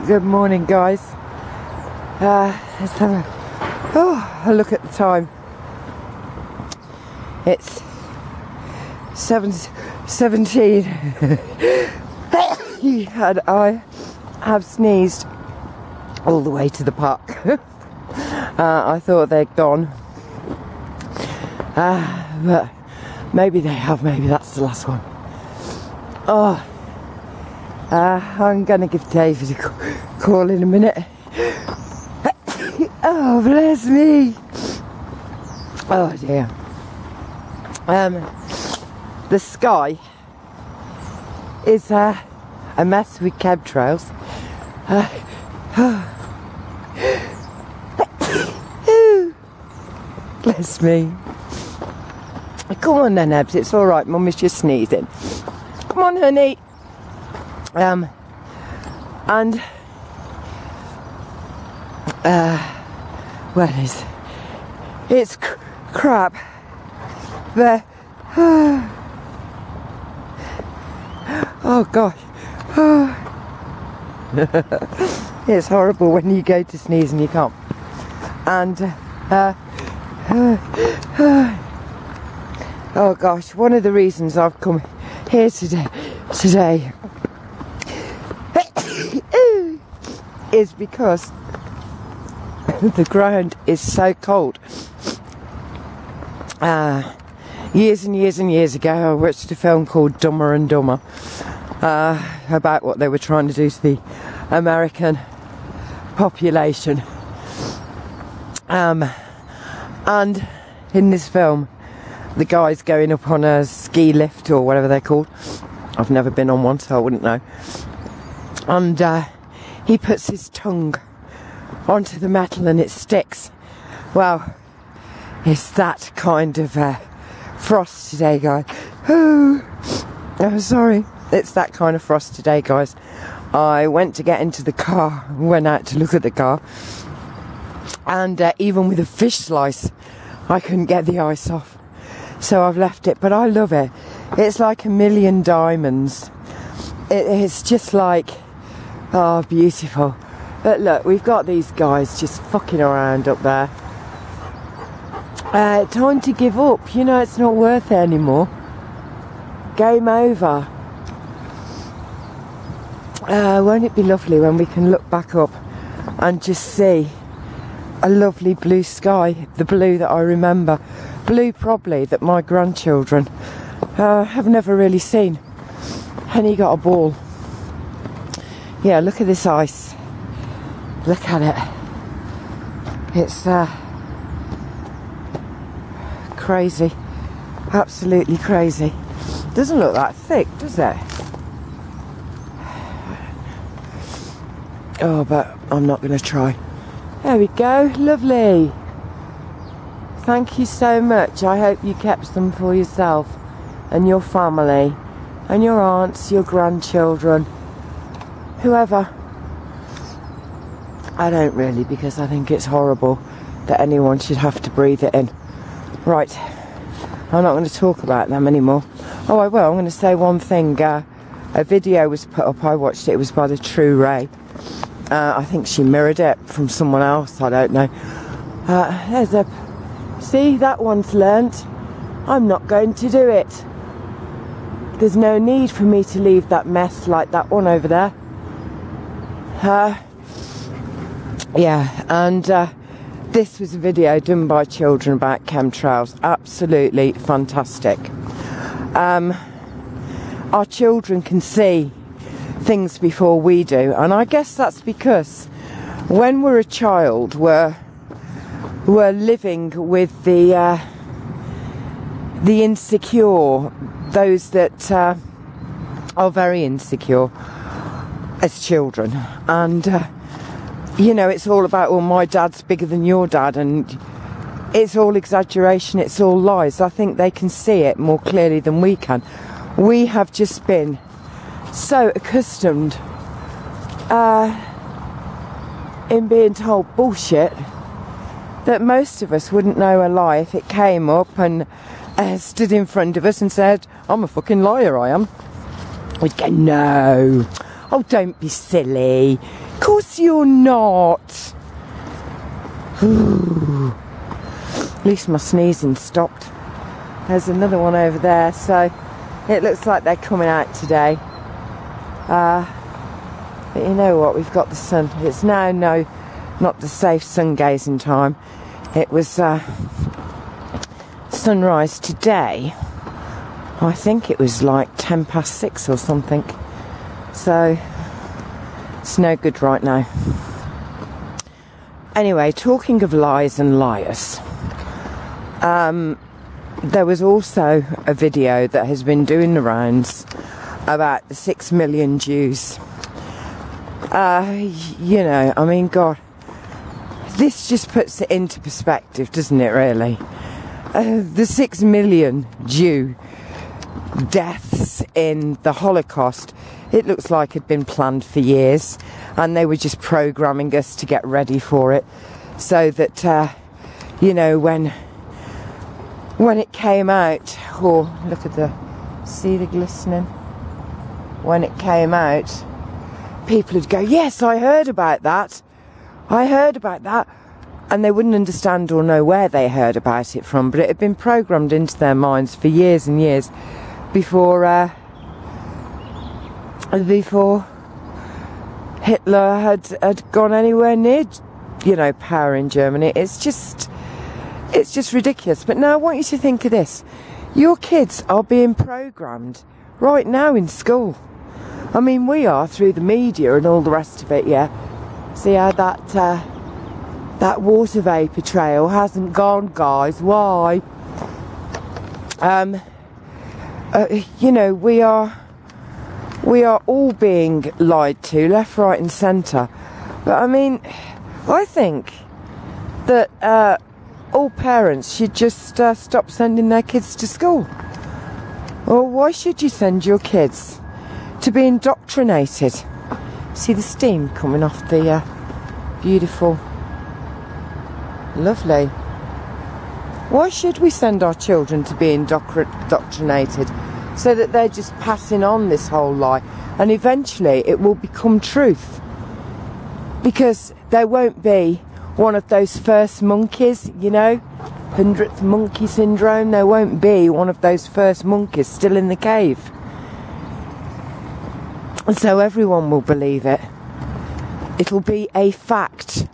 Good morning, guys. Let's have a look at the time. It's 7:17 and I have sneezed all the way to the park. I thought they'd gone, but maybe they have. Maybe that's the last one. I'm gonna give David a call in a minute. Oh, bless me. Oh dear. The sky is a mess with chemtrails. Bless me. Come on then, Ebs, it's alright, Mummy's just sneezing. Come on, honey. Well, it's crap. But oh gosh. It's horrible when you go to sneeze and you can't. And oh gosh, one of the reasons I've come here today is because the ground is so cold. Years and years and years ago, I watched a film called Dumber and Dumber about what they were trying to do to the American population. And in this film, the guy's going up on a ski lift or whatever they're called. I've never been on one, so I wouldn't know. And he puts his tongue onto the metal and it sticks. Well, it's that kind of frost today, guys. Oh, sorry. It's that kind of frost today, guys. I went to get into the car, went out to look at the car, and even with a fish slice, I couldn't get the ice off. So I've left it, but I love it. It's like a million diamonds. It's just like, oh, beautiful. But look, we've got these guys just fucking around up there. Time to give up. You know, it's not worth it anymore. Game over. Won't it be lovely when we can look back up and just see a lovely blue sky, the blue that I remember, blue probably that my grandchildren have never really seen. Henny got a ball. Yeah, look at this ice. Look at it. It's crazy, absolutely crazy. Doesn't look that thick, does it? Oh, but I'm not going to try. There we go, lovely. Thank you so much. I hope you kept some for yourself and your family and your aunts, your grandchildren, whoever. I don't really, because I think it's horrible that anyone should have to breathe it in. Right, I'm not going to talk about them anymore. Oh, I will. I'm going to say one thing. A video was put up. I watched it. It was by the True Ray. I think she mirrored it from someone else. I don't know. There's a... See, that one's learnt. I'm not going to do it. There's no need for me to leave that mess like that one over there. Yeah, and this was a video done by children about chemtrails. Absolutely fantastic. Our children can see things before we do, and I guess that's because when we're a child, we're living with the insecure, those that are very insecure as children, and you know, it's all about, well, my dad's bigger than your dad, and it's all exaggeration, it's all lies. I think they can see it more clearly than we can. We have just been so accustomed in being told bullshit that most of us wouldn't know a lie if it came up and stood in front of us and said, I'm a fucking liar, I am. We'd go, no. Oh, don't be silly. course you're not. Ooh. At least my sneezing stopped. There's another one over there, so it looks like they're coming out today. But you know what, we've got the sun. It's now not the safe sun gazing time. It was sunrise today. I think it was like 6:10 or something. So it's no good right now. Anyway, talking of lies and liars, there was also a video that has been doing the rounds about the 6 million Jews. You know, I mean, God, this just puts it into perspective, doesn't it, really? The 6 million Jew deaths in the Holocaust, it looks like had been planned for years, and they were just programming us to get ready for it, so that, you know, when it came out, oh, look at see the glistening? When it came out, people would go, yes, I heard about that. I heard about that. And they wouldn't understand or know where they heard about it from, but it had been programmed into their minds for years and years before Hitler had gone anywhere near, you know, power in Germany. It's just ridiculous. But now I want you to think of this. Your kids are being programmed right now in school. I mean, we are through the media and all the rest of it, yeah. See how that water vapour trail hasn't gone, guys. Why? You know, we are all being lied to, left, right and centre. But I mean, I think that all parents should just stop sending their kids to school. Or why should you send your kids to be indoctrinated? See the steam coming off the beautiful, lovely. Why should we send our children to be indoctrinated so that they're just passing on this whole lie, and eventually it will become truth? Because there won't be one of those first monkeys, you know, 100th monkey syndrome. There won't be one of those first monkeys still in the cave. And so everyone will believe it. It'll be a fact.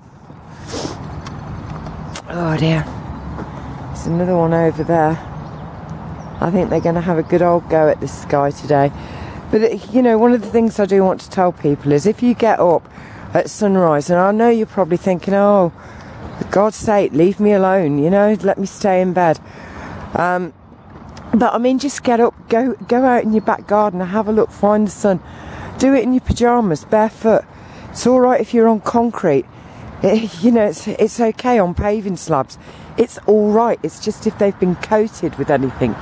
Oh dear. There's another one over there. I think they're going to have a good old go at this guy today. But, you know, one of the things I do want to tell people is if you get up at sunrise, and I know you're probably thinking, oh, for God's sake, leave me alone, you know, let me stay in bed. But I mean, just get up, go out in your back garden and have a look, find the sun. Do it in your pyjamas, barefoot. It's all right if you're on concrete. You know, it's okay on paving slabs. It's all right. It's just if they've been coated with anything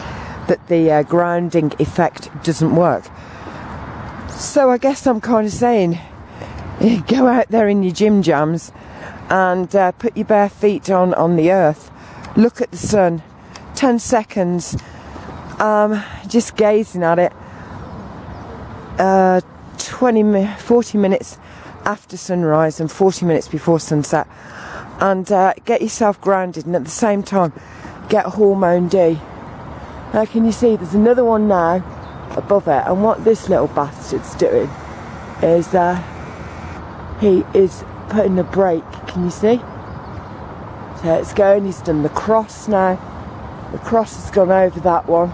that the grounding effect doesn't work. So I guess I'm kind of saying, go out there in your gym jams and put your bare feet on the earth. Look at the sun. 10 seconds. Just gazing at it. 40 minutes after sunrise and 40 minutes before sunset, and get yourself grounded, and at the same time get hormone D. Now can you see there's another one now above it, and what this little bastard's doing is he is putting a brake. Can you see? So it's going, he's done the cross now. The cross has gone over that one,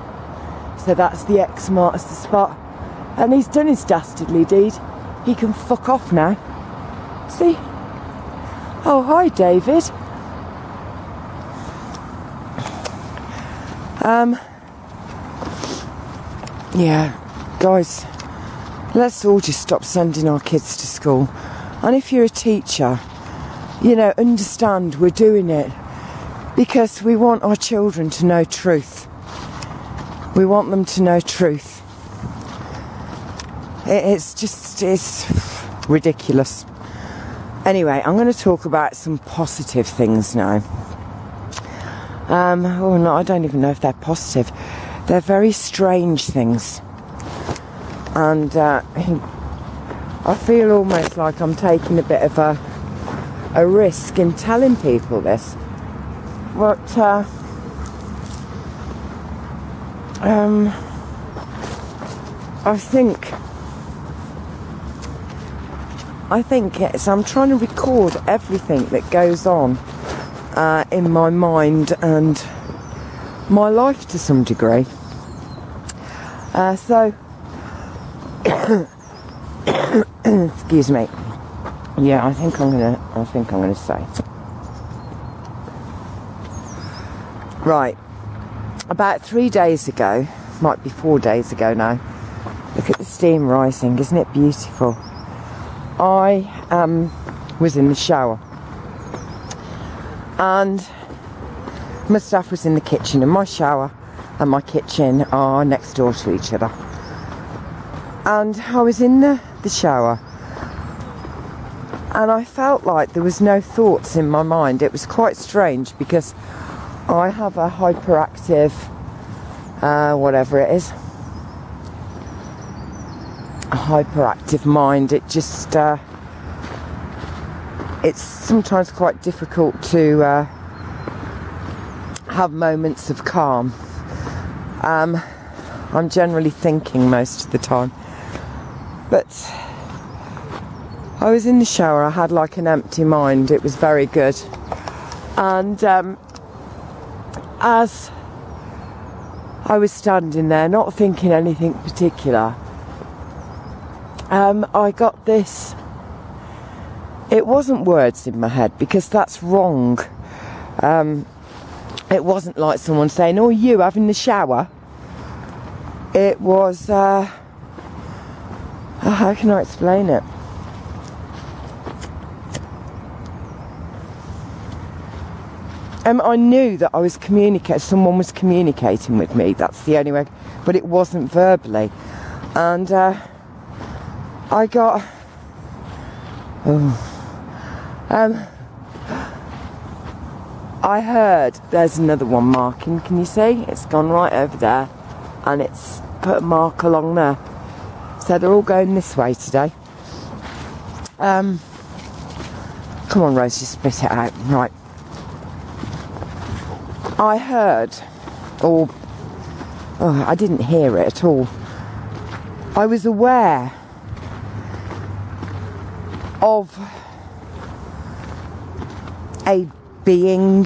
so that's the X marks the spot. And he's done his dastardly deed. He can fuck off now. See? Oh, hi, David. Yeah, guys, let's all just stop sending our kids to school. And if you're a teacher, you know, understand we're doing it because we want our children to know truth. We want them to know truth. It's ridiculous. Anyway, I'm going to talk about some positive things now. Oh no, I don't even know if they're positive. They're very strange things. And I feel almost like I'm taking a bit of a risk in telling people this. But I think it's, I'm trying to record everything that goes on in my mind and my life to some degree. So excuse me. Yeah, I think I'm gonna say. Right. About 3 days ago, might be 4 days ago now. Look at the steam rising, isn't it beautiful? I was in the shower, and my stuff was in the kitchen, and my shower and my kitchen are next door to each other. And I was in the shower, and I felt like there was no thoughts in my mind. It was quite strange because I have a hyperactive, whatever it is, a hyperactive mind. It just, it's sometimes quite difficult to have moments of calm. I'm generally thinking most of the time. But I was in the shower, I had like an empty mind. It was very good. And as I was standing there, not thinking anything particular, I got this, it wasn't words in my head, because that's wrong. It wasn't like someone saying, "Oh, you having the shower?" It was, how can I explain it? I knew that I was someone was communicating with me, that's the only way, but it wasn't verbally. And I got, I heard, there's another one marking, can you see? It's gone right over there, and it's put a mark along there. So they're all going this way today. Come on, Rose, just spit it out. Right. I heard, I didn't hear it at all. I was aware of a being,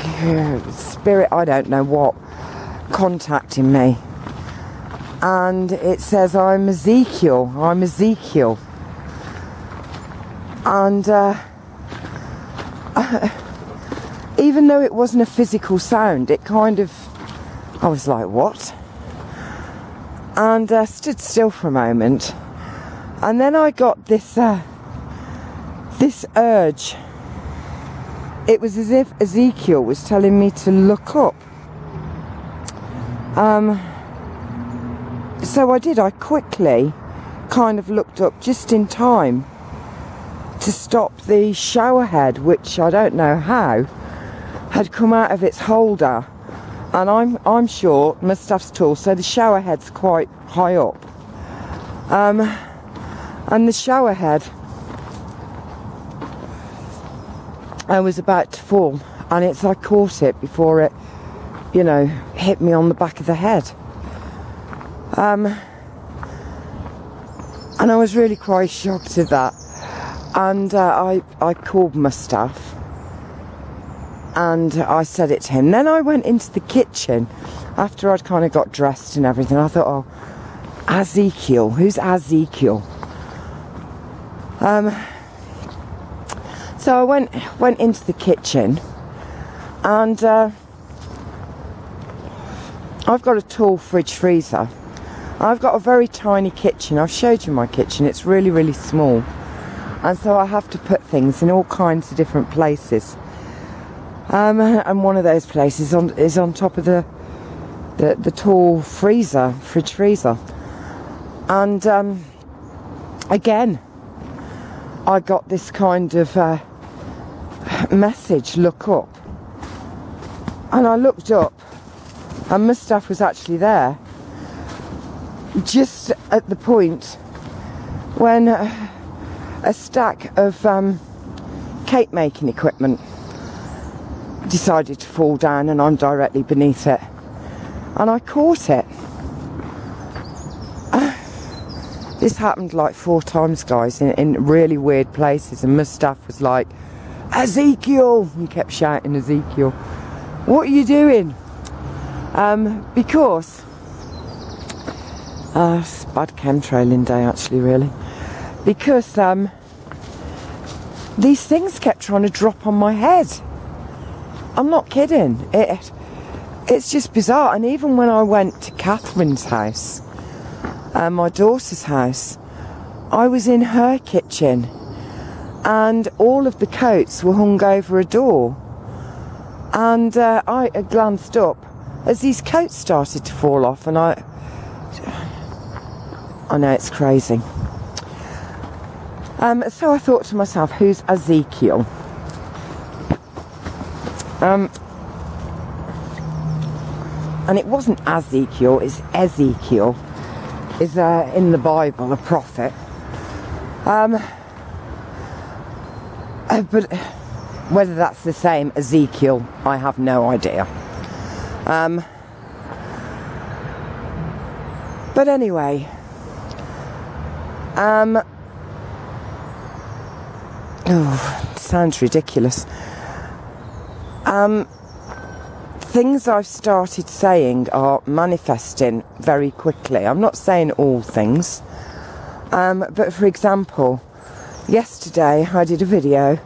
spirit, I don't know what, contacting me. And it says, I'm Ezekiel. And even though it wasn't a physical sound, it kind of, I was like, what? And stood still for a moment. And then I got this, this urge. It was as if Ezekiel was telling me to look up. So I did. I quickly kind of looked up just in time to stop the shower head, which I don't know how had come out of its holder. And I'm short, my stuff's tall, so the shower head's quite high up. And the shower head, I was about to fall, and I caught it before it, you know, hit me on the back of the head. And I was really quite shocked at that. And I called my stuff, and I said it to him. Then I went into the kitchen after I'd kind of got dressed and everything. I thought, oh, Ezekiel, who's Ezekiel? So I went into the kitchen, and I've got a tall fridge freezer. I've got a very tiny kitchen. I've showed you my kitchen. It's really, really small. And so I have to put things in all kinds of different places. And one of those places is on top of the tall fridge freezer. And again, I got this kind of message, look up. And I looked up, and my stuff was actually there. Just at the point when a stack of cake making equipment decided to fall down, and I'm directly beneath it, and I caught it. This happened like 4 times, guys, in really weird places, and Mustaf was like, Ezekiel! He kept shouting, Ezekiel, what are you doing? Because it's bad chemtrailing day, actually, really, because these things kept trying to drop on my head. I'm not kidding. It's just bizarre. And even when I went to Catherine's house, my daughter's house, I was in her kitchen, and all of the coats were hung over a door, and I glanced up as these coats started to fall off, and I know it's crazy. So I thought to myself, who's Ezekiel? And it wasn't Ezekiel, it's Ezekiel. Is in the Bible a prophet. But whether that's the same Ezekiel, I have no idea. But anyway, it sounds ridiculous. Things I've started saying are manifesting very quickly. I'm not saying all things, but for example, yesterday I did a video.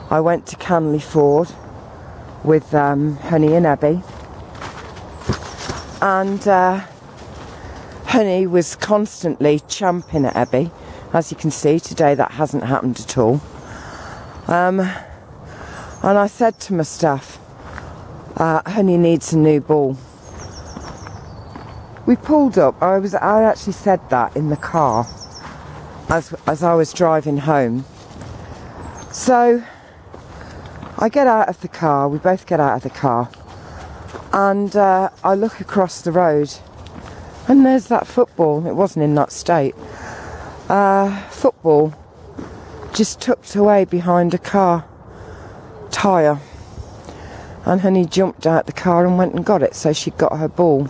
I went to Canley Ford with Honey and Abby, and Honey was constantly champing at Abby. As you can see, today that hasn't happened at all. And I said to Mustaf, Honey needs a new ball. We pulled up. I actually said that in the car as I was driving home. So I get out of the car. We both get out of the car, and I look across the road, and there's that football. It wasn't in that state. Football just tucked away behind a car tyre. And Honey jumped out the car and went and got it, so she got her ball.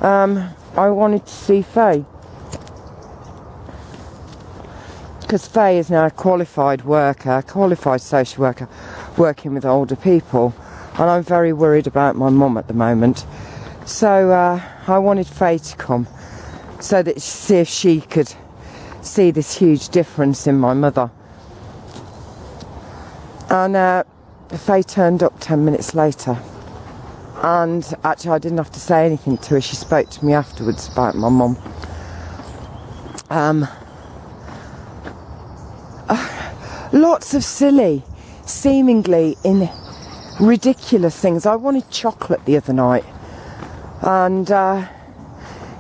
I wanted to see Faye, because Faye is now a qualified worker, qualified social worker, working with older people, and I'm very worried about my mum at the moment. So I wanted Faye to come, so that see if she could see this huge difference in my mother. And Faye turned up 10 minutes later, and actually I didn't have to say anything to her. She spoke to me afterwards about my mum. Lots of silly, seemingly ridiculous things. I wanted chocolate the other night, and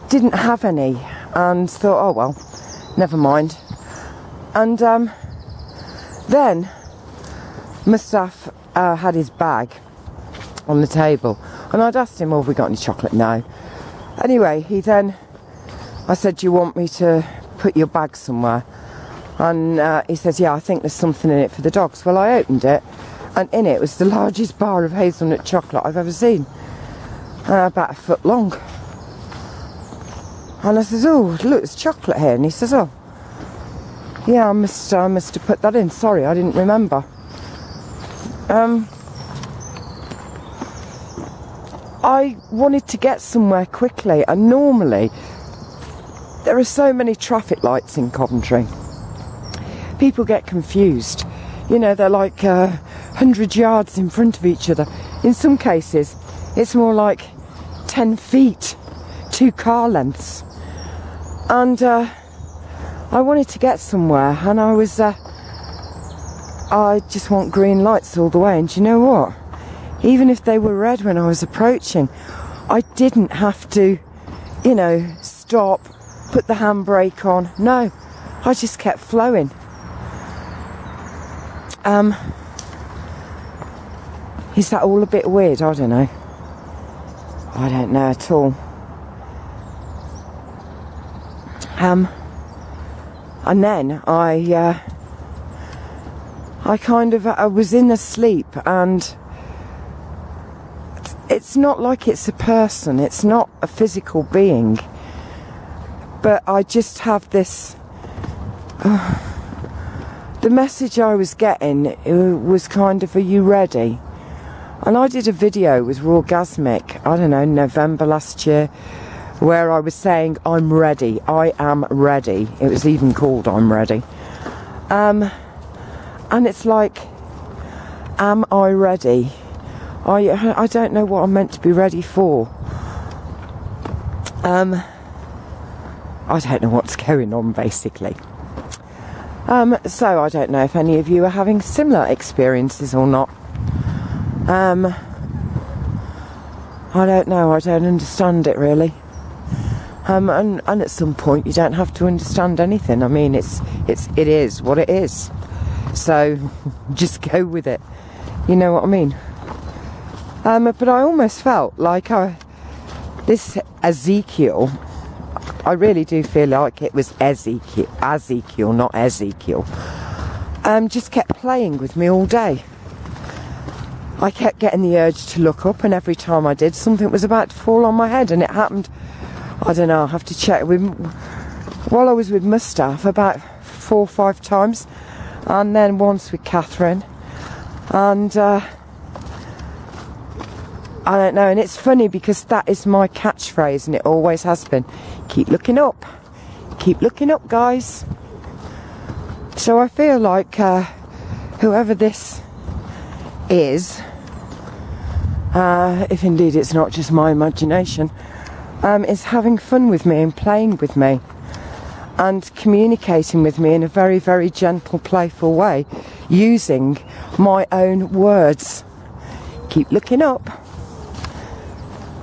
didn't have any, and thought, oh well, never mind. And then Mustaf had his bag on the table, and I'd asked him, oh, have we got any chocolate? No. Anyway, I said, do you want me to put your bag somewhere? And he says, yeah, I think there's something in it for the dogs. Well, I opened it, and in it was the largest bar of hazelnut chocolate I've ever seen, about a foot long. And I says, oh, look, there's chocolate here. And he says, oh, yeah, I must have put that in. Sorry, I didn't remember. I wanted to get somewhere quickly, and normally there are so many traffic lights in Coventry. People get confused. You know, they're like 100 yards in front of each other. In some cases, it's more like 10 feet, 2 car lengths. And I wanted to get somewhere, and I just want green lights all the way. And do you know what? Even if they were red when I was approaching, I didn't have to, you know, stop, put the handbrake on. No, I just kept flowing. Is that all a bit weird? I don't know. I don't know at all. And then I was in a sleep, and it's not like it's a person, it's not a physical being, but I just have this, the message I was getting was kind of, are you ready? And I did a video with Rawgasmic, I don't know, November last year, where I was saying, I'm ready, I am ready. It was even called I'm Ready. And it's like, am I ready? I don't know what I'm meant to be ready for. I don't know what's going on, basically. So I don't know if any of you are having similar experiences or not. I don't know, I don't understand it really. And at some point you don't have to understand anything. I mean, it is what it is. So just go with it. You know what I mean? But I almost felt like this Ezekiel, I really do feel like it was Ezekiel, not Ezekiel, just kept playing with me all day. I kept getting the urge to look up, and every time I did, something was about to fall on my head, and it happened, I don't know, I'll have to check, while I was with Mustaf about 4 or 5 times, and then once with Catherine, and I don't know, and it's funny because that is my catchphrase, and it always has been, keep looking up, guys. So I feel like whoever this is, if indeed it's not just my imagination, is having fun with me and playing with me and communicating with me in a very, very gentle, playful way, using my own words. Keep looking up.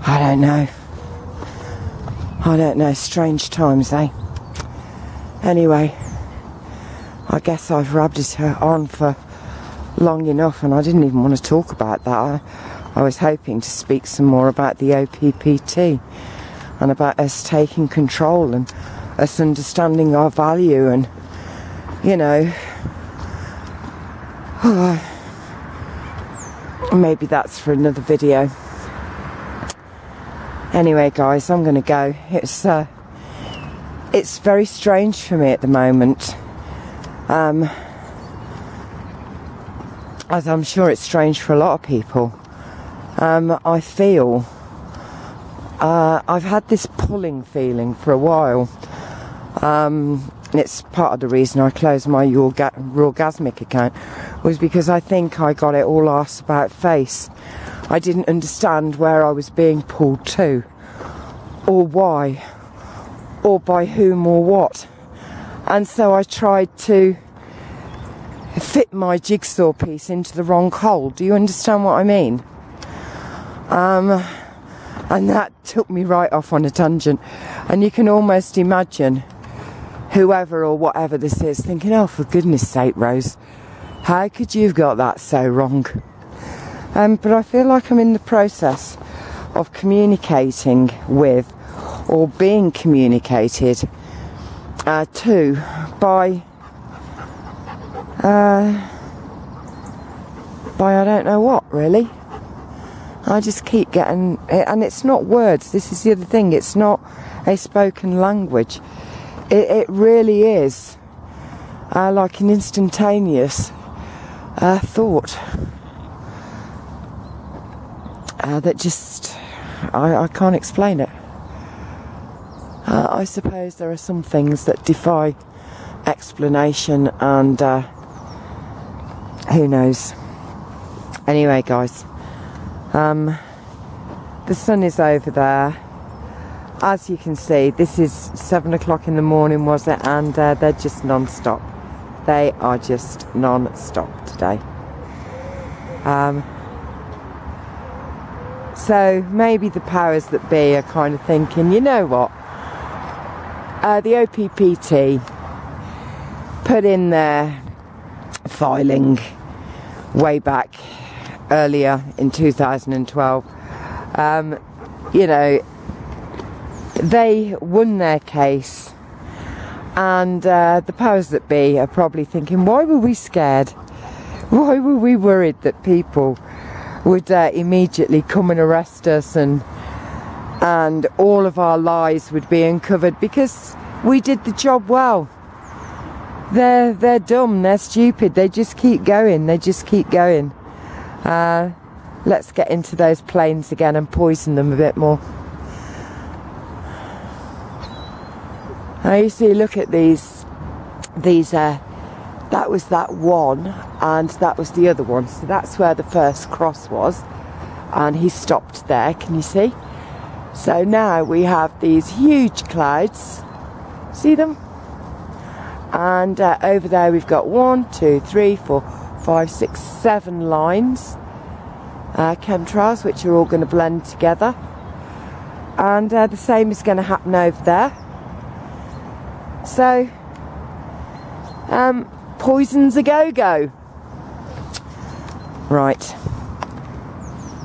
I don't know, strange times, eh? Anyway, I guess I've rabbited her on for long enough, and I didn't even want to talk about that. I was hoping to speak some more about the OPPT and about us taking control and us understanding our value, and, you know, maybe that's for another video. Anyway, guys, I'm going to go. It's very strange for me at the moment. As I'm sure it's strange for a lot of people. I feel I've had this pulling feeling for a while. It's part of the reason I closed my Rawgasmic account, was because I think I got it all arse about face. I didn't understand where I was being pulled to, or why, or by whom or what. And so I tried to fit my jigsaw piece into the wrong hole. Do you understand what I mean? And that took me right off on a tangent. And you can almost imagine whoever or whatever this is thinking, oh, for goodness sake, Rose, how could you have got that so wrong? But I feel like I'm in the process of communicating with, or being communicated to, by I don't know what, really. I just keep getting, and it's not words, this is the other thing, it's not a spoken language. It really is like an instantaneous thought. That just, I can't explain it. I suppose there are some things that defy explanation, and who knows. Anyway, guys, the sun is over there. As you can see, this is 7 o'clock in the morning, was it? And they're just non-stop. They are just non-stop today. So maybe the powers that be are kind of thinking, you know what, the OPPT put in their filing way back earlier in 2012, you know, they won their case, And the powers that be are probably thinking, why were we scared? Why were we worried that people would immediately come and arrest us, and all of our lies would be uncovered because we did the job well? They're dumb, they're stupid, they just keep going, let's get into those planes again and poison them a bit more. Now you see, look at these that was that one, and that was the other one. So that's where the first cross was, and he stopped there, can you see? So now we have these huge clouds, see them? And over there we've got 1, 2, 3, 4, 5, 6, 7 lines, chemtrails, which are all going to blend together. And the same is going to happen over there. So, poison's a go-go. Right,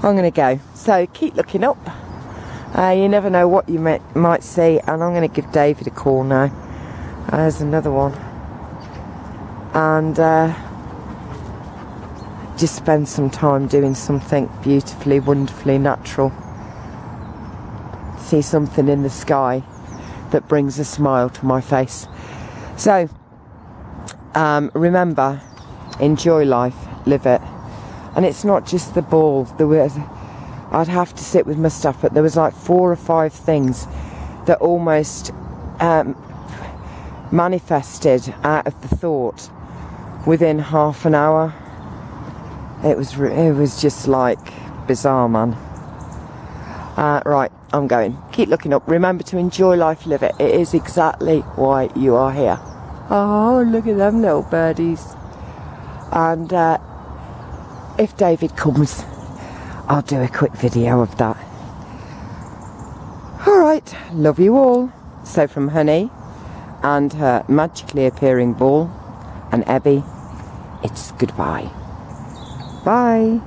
I'm going to go. So keep looking up. You never know what you might see. And I'm going to give David a call now. There's another one. And just spend some time doing something beautifully, wonderfully natural. See something in the sky that brings a smile to my face. So, remember, enjoy life, live it. And it's not just the ball. I'd have to sit with my stuff, but there was like 4 or 5 things that almost manifested out of the thought within half an hour. It was just like bizarre, man. Right, I'm going. Keep looking up. Remember to enjoy life, live it. It is exactly why you are here. Oh, look at them little birdies. And if David comes, I'll do a quick video of that. Alright, love you all. So from Honey and her magically appearing ball and Ebby, it's goodbye. Bye.